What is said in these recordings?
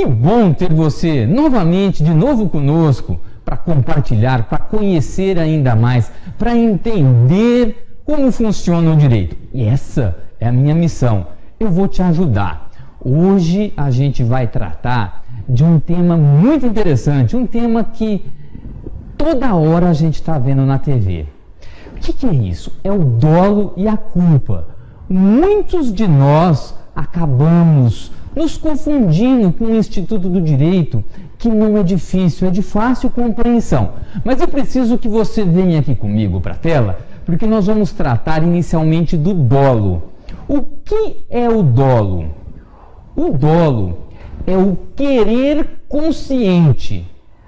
Que bom ter você novamente, de novo conosco, para compartilhar, para conhecer ainda mais, para entender como funciona o direito. E essa é a minha missão. Eu vou te ajudar. Hoje a gente vai tratar de um tema muito interessante, um tema que toda hora a gente está vendo na TV. O que é isso? É o dolo e a culpa. Muitos de nós acabamos nos confundindo com o Instituto do Direito, que não é difícil, é de fácil compreensão. Mas eu preciso que você venha aqui comigo para a tela, porque nós vamos tratar inicialmente do dolo. O que é o dolo? O dolo é o querer consciente.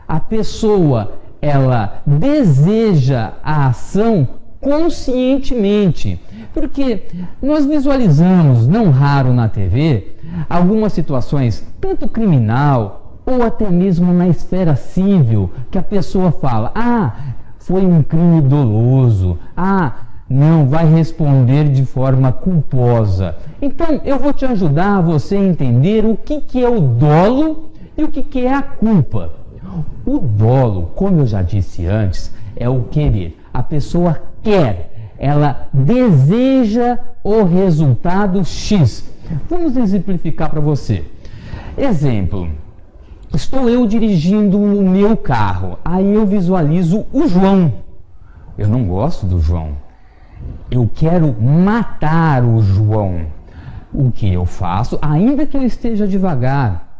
A pessoa, ela deseja a ação conscientemente, porque nós visualizamos, não raro na TV, algumas situações, tanto criminal ou até mesmo na esfera civil, que a pessoa fala, foi um crime doloso, não vai responder de forma culposa. Então eu vou te ajudar a você entender o que é o dolo e o que é a culpa. O dolo, como eu já disse antes, é o querer. A pessoa quer, ela deseja o resultado X. Vamos exemplificar para você. Exemplo, estou eu dirigindo o meu carro, aí eu visualizo o João. Eu não gosto do João. Eu quero matar o João. O que eu faço, ainda que eu esteja devagar,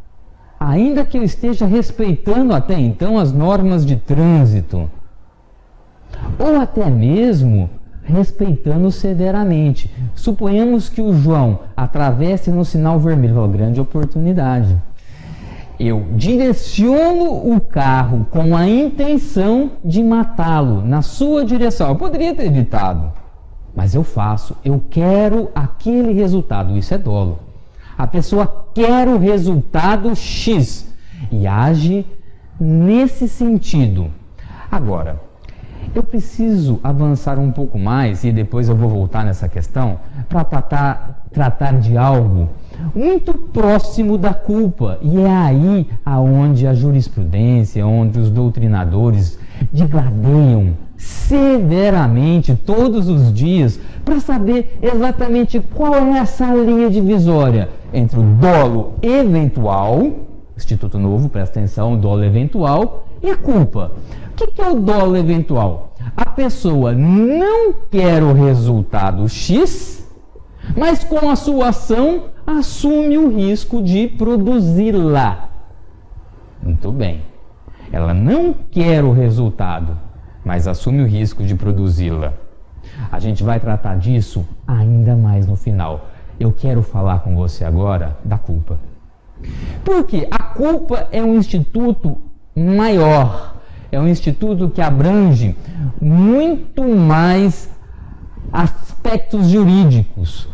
ainda que eu esteja respeitando até então as normas de trânsito, ou até mesmo respeitando severamente. Suponhamos que o João atravesse no sinal vermelho, uma grande oportunidade. Eu direciono o carro com a intenção de matá-lo na sua direção. Eu poderia ter evitado, mas eu faço. Eu quero aquele resultado. Isso é dolo. A pessoa quer o resultado X e age nesse sentido. Agora, eu preciso avançar um pouco mais, e depois eu vou voltar nessa questão, para tratar de algo muito próximo da culpa. E é aí aonde a jurisprudência, onde os doutrinadores digladeiam severamente todos os dias para saber exatamente qual é essa linha divisória entre o dolo eventual, Instituto Novo, presta atenção, o dolo eventual, e a culpa. O que é o dolo eventual? A pessoa não quer o resultado X, mas com a sua ação assume o risco de produzi-la. Muito bem. Ela não quer o resultado, mas assume o risco de produzi-la. A gente vai tratar disso ainda mais no final. Eu quero falar com você agora da culpa. Porque a culpa é um instituto maior, é um instituto que abrange muito mais aspectos jurídicos.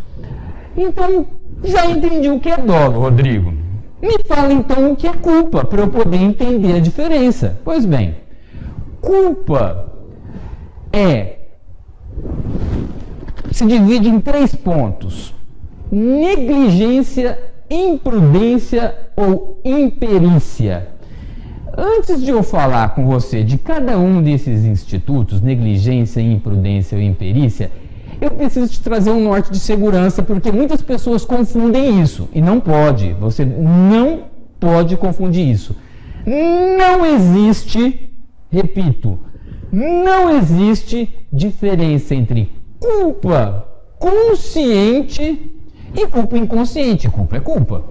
Então, já entendi o que é dolo, Rodrigo. Me fala então o que é culpa, para eu poder entender a diferença. Pois bem, culpa se divide em 3 pontos: negligência, imprudência ou imperícia. Antes de eu falar com você de cada um desses institutos, negligência, imprudência ou imperícia, eu preciso te trazer um norte de segurança, porque muitas pessoas confundem isso, e não pode, você não pode confundir isso. Não existe, repito, não existe diferença entre culpa consciente e culpa inconsciente. Culpa é culpa.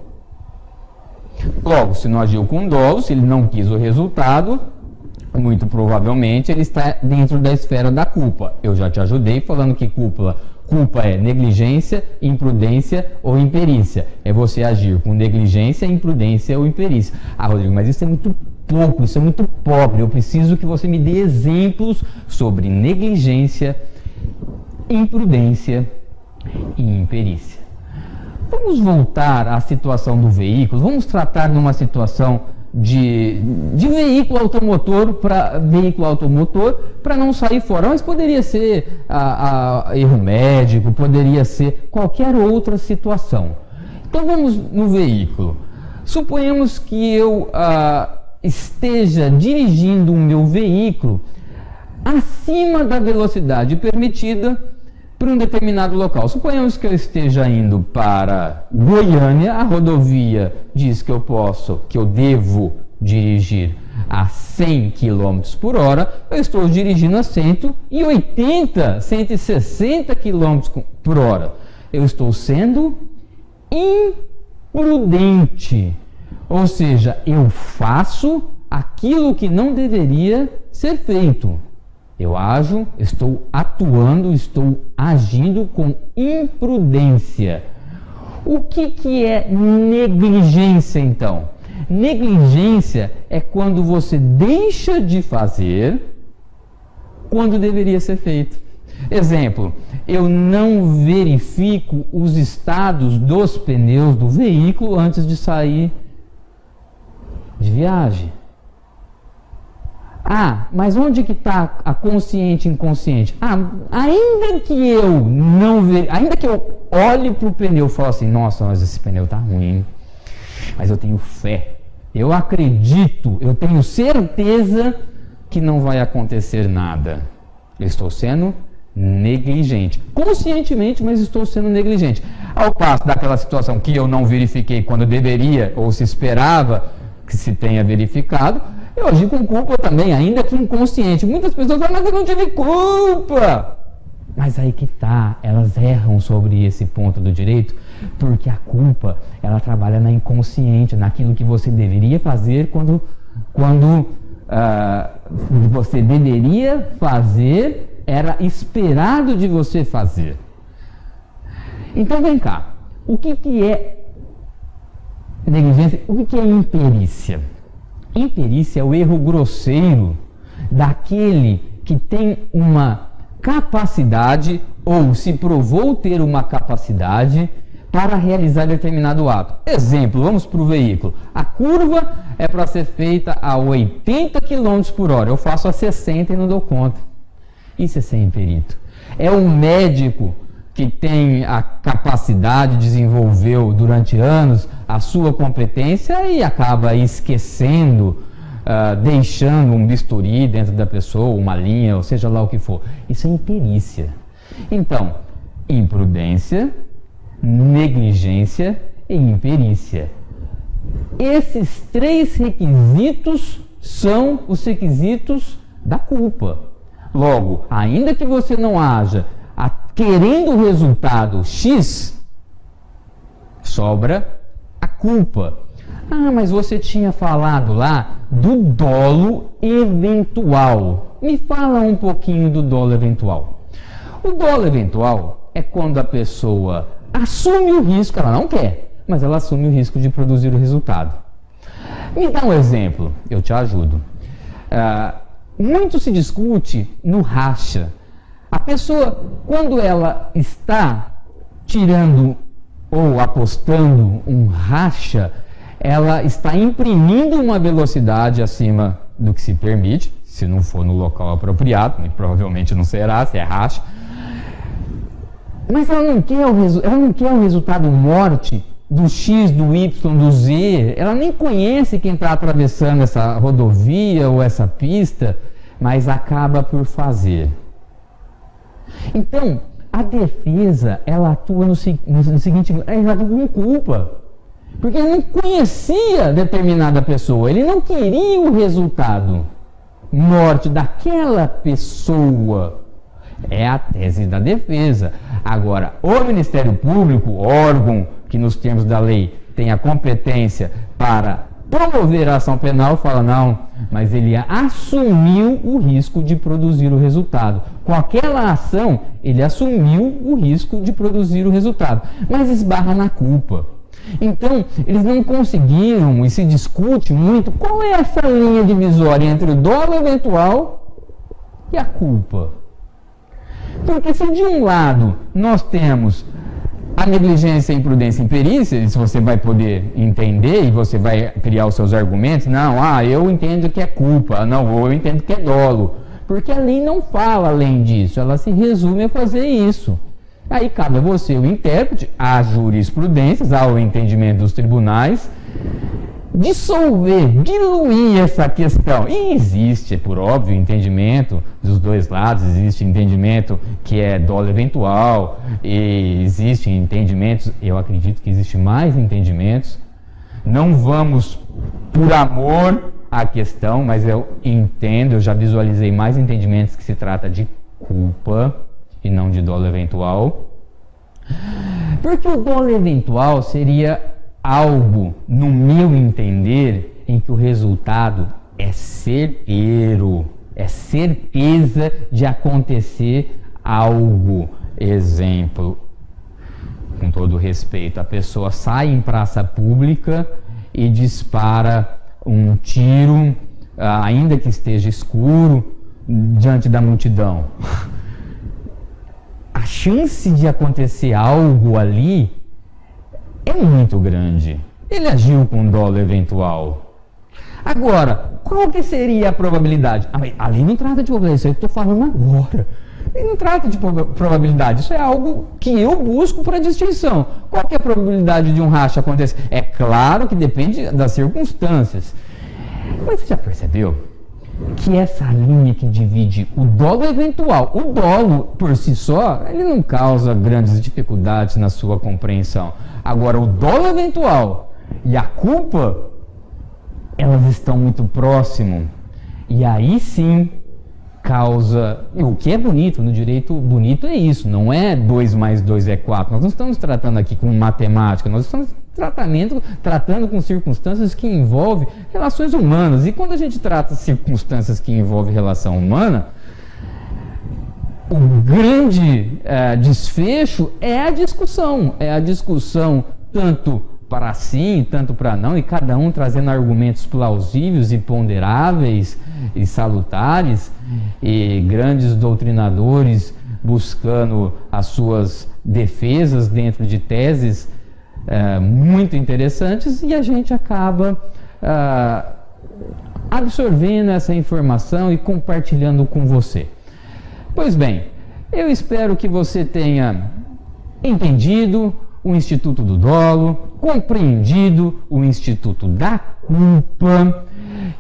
Logo, se não agiu com dolo, se ele não quis o resultado, muito provavelmente ele está dentro da esfera da culpa. Eu já te ajudei falando que culpa é negligência, imprudência ou imperícia. É você agir com negligência, imprudência ou imperícia. Rodrigo, mas isso é muito pouco, isso é muito pobre. Eu preciso que você me dê exemplos sobre negligência, imprudência e imperícia. Vamos voltar à situação do veículo. Vamos tratar numa situação de veículo automotor para não sair fora. Mas poderia ser erro médico, poderia ser qualquer outra situação. Então vamos no veículo. Suponhamos que eu esteja dirigindo o meu veículo acima da velocidade permitida para um determinado local. Suponhamos que eu esteja indo para Goiânia, a rodovia diz que eu devo dirigir a 100 km por hora, eu estou dirigindo a 180, 160 km por hora. Eu estou sendo imprudente, ou seja, eu faço aquilo que não deveria ser feito. Eu estou atuando, estou agindo com imprudência. O que é negligência, então? Negligência é quando você deixa de fazer quando deveria ser feito. Exemplo, eu não verifico os estados dos pneus do veículo antes de sair de viagem. Mas onde que está a consciente e inconsciente? Ainda que eu ainda que eu olhe para o pneu e fale assim, nossa, mas esse pneu está ruim, mas eu tenho fé, eu acredito, eu tenho certeza que não vai acontecer nada. Eu estou sendo negligente, conscientemente, mas estou sendo negligente. Ao passo daquela situação que eu não verifiquei quando deveria ou se esperava que se tenha verificado, eu agi com culpa também, ainda que inconsciente. Muitas pessoas falam, mas eu não tive culpa. Mas aí que está, elas erram sobre esse ponto do direito, porque a culpa, ela trabalha na inconsciente, naquilo que você deveria fazer quando você deveria fazer, era esperado de você fazer. Então vem cá, o que é negligência? O que é imperícia? Imperícia é o erro grosseiro daquele que tem uma capacidade ou se provou ter uma capacidade para realizar determinado ato. Exemplo, vamos para o veículo. A curva é para ser feita a 80 km por hora. Eu faço a 60 e não dou conta. Isso é ser imperito. É um médico que tem a capacidade, desenvolveu durante anos a sua competência e acaba esquecendo, deixando um bisturi dentro da pessoa, uma linha, ou seja lá o que for. Isso é imperícia. Então, imprudência, negligência e imperícia. Esses três requisitos são os requisitos da culpa. Logo, ainda que você não haja querendo o resultado X, sobra a culpa. Mas você tinha falado lá do dolo eventual. Me fala um pouquinho do dolo eventual. O dolo eventual é quando a pessoa assume o risco, ela não quer, mas ela assume o risco de produzir o resultado. Me dá um exemplo, eu te ajudo. Muito se discute no racha. A pessoa, quando ela está tirando ou apostando um racha, ela está imprimindo uma velocidade acima do que se permite, se não for no local apropriado, e provavelmente não será, se é racha. Mas ela não quer o resultado morte do X, do Y, do Z. Ela nem conhece quem está atravessando essa rodovia ou essa pista, mas acaba por fazer. Então, a defesa, ela atua no seguinte, ela atua com culpa. Porque ele não conhecia determinada pessoa, ele não queria o resultado morte daquela pessoa. É a tese da defesa. Agora, o Ministério Público, órgão que nos termos da lei tem a competência para promover a ação penal, fala não, mas ele assumiu o risco de produzir o resultado. Com aquela ação, ele assumiu o risco de produzir o resultado, mas esbarra na culpa. Então, eles não conseguiram, e se discute muito, qual é essa linha divisória entre o dolo eventual e a culpa. Porque se de um lado nós temos a negligência, a imprudência e a imperícia, isso você vai poder entender e você vai criar os seus argumentos. Não, eu entendo que é culpa, não, eu entendo que é dolo. Porque a lei não fala além disso, ela se resume a fazer isso. Aí cabe a você, o intérprete, a jurisprudências, ao entendimento dos tribunais, dissolver, diluir essa questão. E existe, por óbvio, entendimento dos dois lados, existe entendimento que é dolo eventual, e existe entendimentos, eu acredito que existe mais entendimentos. Não vamos por amor à questão, mas eu entendo, eu já visualizei mais entendimentos que se trata de culpa e não de dolo eventual. Porque o dolo eventual seria algo, no meu entender, em que o resultado é certeiro, é certeza de acontecer algo. Exemplo, com todo respeito, a pessoa sai em praça pública e dispara um tiro, ainda que esteja escuro, diante da multidão. A chance de acontecer algo ali é muito grande. Ele agiu com dolo eventual. Agora, qual que seria a probabilidade? Ali não trata de probabilidade, isso aí eu estou falando agora. Ele não trata de probabilidade, isso é algo que eu busco para distinção. Qual que é a probabilidade de um racha acontecer? É claro que depende das circunstâncias. Mas você já percebeu que essa linha que divide o dolo eventual, o dolo por si só, ele não causa grandes dificuldades na sua compreensão. Agora, o dolo eventual e a culpa, elas estão muito próximo. E aí sim causa... O que é bonito no direito, bonito é isso, não é 2 mais 2 é 4. Nós não estamos tratando aqui com matemática, nós estamos tratando com circunstâncias que envolvem relações humanas. E quando a gente trata circunstâncias que envolvem relação humana, o grande desfecho é a discussão tanto para sim, tanto para não, e cada um trazendo argumentos plausíveis e ponderáveis e salutares, e grandes doutrinadores buscando as suas defesas dentro de teses muito interessantes, e a gente acaba absorvendo essa informação e compartilhando com você. Pois bem, eu espero que você tenha entendido o Instituto do Dolo, compreendido o Instituto da Culpa,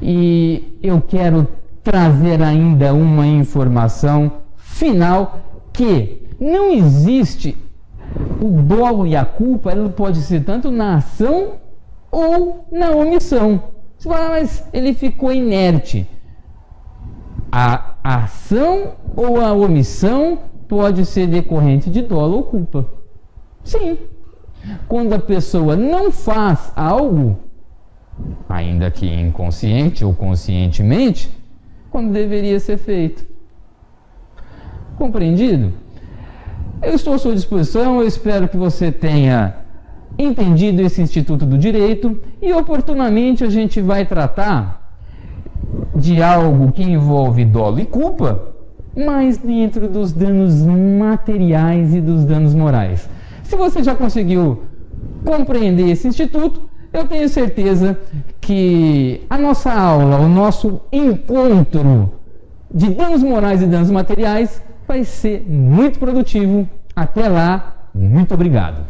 e eu quero trazer ainda uma informação final, que não existe o dolo e a culpa, ela pode ser tanto na ação ou na omissão. Você fala, mas ele ficou inerte. A ação ou a omissão pode ser decorrente de dolo ou culpa. Sim. Quando a pessoa não faz algo, ainda que inconsciente ou conscientemente, quando deveria ser feito. Compreendido? Eu estou à sua disposição, eu espero que você tenha entendido esse Instituto do Direito, e oportunamente a gente vai tratar de algo que envolve dolo e culpa, mas dentro dos danos materiais e dos danos morais. Se você já conseguiu compreender esse instituto, eu tenho certeza que a nossa aula, o nosso encontro de danos morais e danos materiais vai ser muito produtivo. Até lá, muito obrigado.